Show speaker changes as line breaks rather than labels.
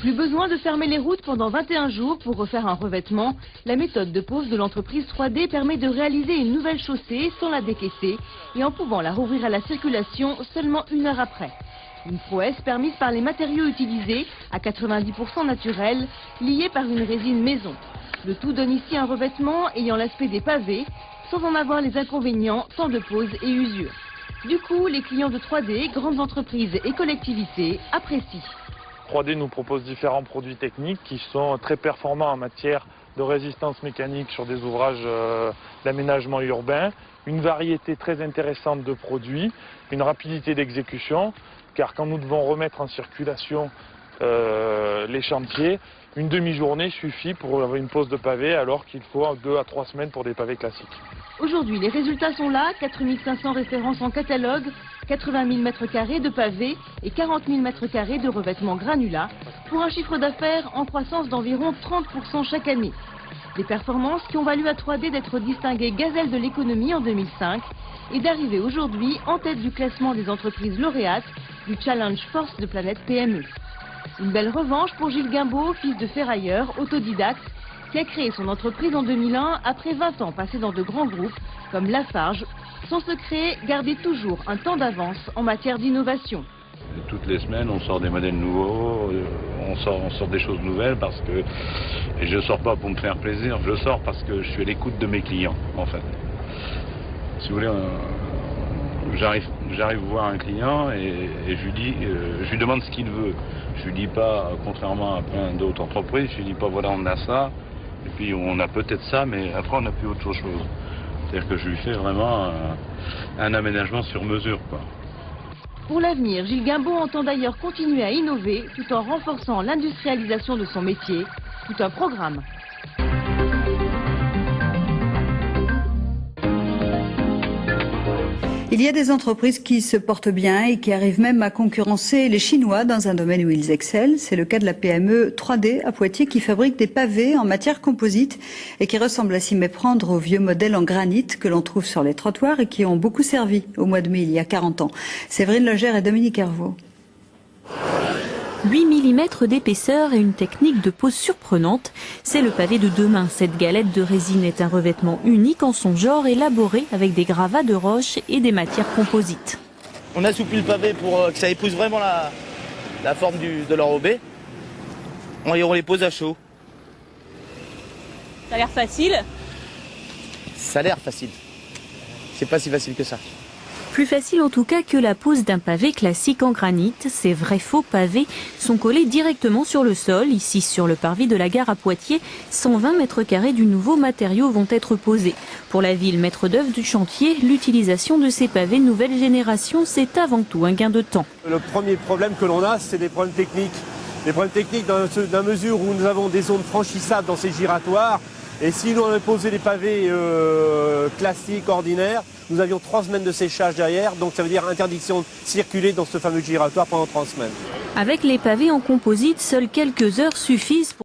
Plus besoin de fermer les routes pendant 21 jours pour refaire un revêtement. La méthode de pose de l'entreprise 3D permet de réaliser une nouvelle chaussée sans la décaisser et en pouvant la rouvrir à la circulation seulement 1 heure après. Une prouesse permise par les matériaux utilisés, à 90% naturels, liés par une résine maison. Le tout donne ici un revêtement ayant l'aspect des pavés, sans en avoir les inconvénients, temps de pose et usure. Du coup, les clients de 3D, grandes entreprises et collectivités apprécient.
3D nous propose différents produits techniques qui sont très performants en matière de résistance mécanique sur des ouvrages d'aménagement urbain, une variété très intéressante de produits, une rapidité d'exécution, car quand nous devons remettre en circulation les chantiers, une demi-journée suffit pour avoir une pose de pavé alors qu'il faut 2 à 3 semaines pour des pavés classiques.
Aujourd'hui, les résultats sont là, 4500 références en catalogue, 80 000 m² de pavés et 40 000 m² de revêtements granulat, pour un chiffre d'affaires en croissance d'environ 30% chaque année. Des performances qui ont valu à 3D d'être distinguée Gazelle de l'économie en 2005 et d'arriver aujourd'hui en tête du classement des entreprises lauréates du Challenge Force de Planète PME. Une belle revanche pour Gilles Guimbaud, fils de ferrailleur, autodidacte, qui a créé son entreprise en 2001 après 20 ans passés dans de grands groupes comme Lafarge. Son secret, garder toujours un temps d'avance en matière d'innovation.
Toutes les semaines, on sort des modèles nouveaux, on sort des choses nouvelles parce que et je sors pas pour me faire plaisir, je sors parce que je suis à l'écoute de mes clients en fait. Si vous voulez, j'arrive voir un client et je lui demande ce qu'il veut. Je lui dis pas, contrairement à plein d'autres entreprises, je lui dis pas voilà on a ça, et puis on a peut-être ça, mais après on n'a plus autre chose. C'est-à-dire que je lui fais vraiment un aménagement sur mesure, quoi.
Pour l'avenir, Gilles Guimbaud entend d'ailleurs continuer à innover tout en renforçant l'industrialisation de son métier, tout un programme.
Il y a des entreprises qui se portent bien et qui arrivent même à concurrencer les Chinois dans un domaine où ils excellent. C'est le cas de la PME 3D à Poitiers qui fabrique des pavés en matière composite et qui ressemble à s'y méprendre aux vieux modèles en granit que l'on trouve sur les trottoirs et qui ont beaucoup servi au mois de mai il y a 40 ans. Séverine Logère et Dominique Hervaux.
8 mm d'épaisseur et une technique de pose surprenante. C'est le pavé de demain. Cette galette de résine est un revêtement unique en son genre, élaboré avec des gravats de roche et des matières composites.
On assouplit le pavé pour que ça épouse vraiment la forme de l'enrobé. On les pose à chaud.
Ça a l'air facile.
Ça a l'air facile. C'est pas si facile que ça.
Plus facile en tout cas que la pose d'un pavé classique en granit. Ces vrais faux pavés sont collés directement sur le sol. Ici, sur le parvis de la gare à Poitiers, 120 m² du nouveau matériau vont être posés. Pour la ville maître d'œuvre du chantier, l'utilisation de ces pavés nouvelle génération, c'est avant tout un gain de temps.
Le premier problème que l'on a, c'est des problèmes techniques. Des problèmes techniques dans la mesure où nous avons des zones franchissables dans ces giratoires. Et si nous avons posé des pavés classiques, ordinaires, nous avions 3 semaines de séchage derrière, donc ça veut dire interdiction de circuler dans ce fameux giratoire pendant 3 semaines.
Avec les pavés en composite, seules quelques heures suffisent pour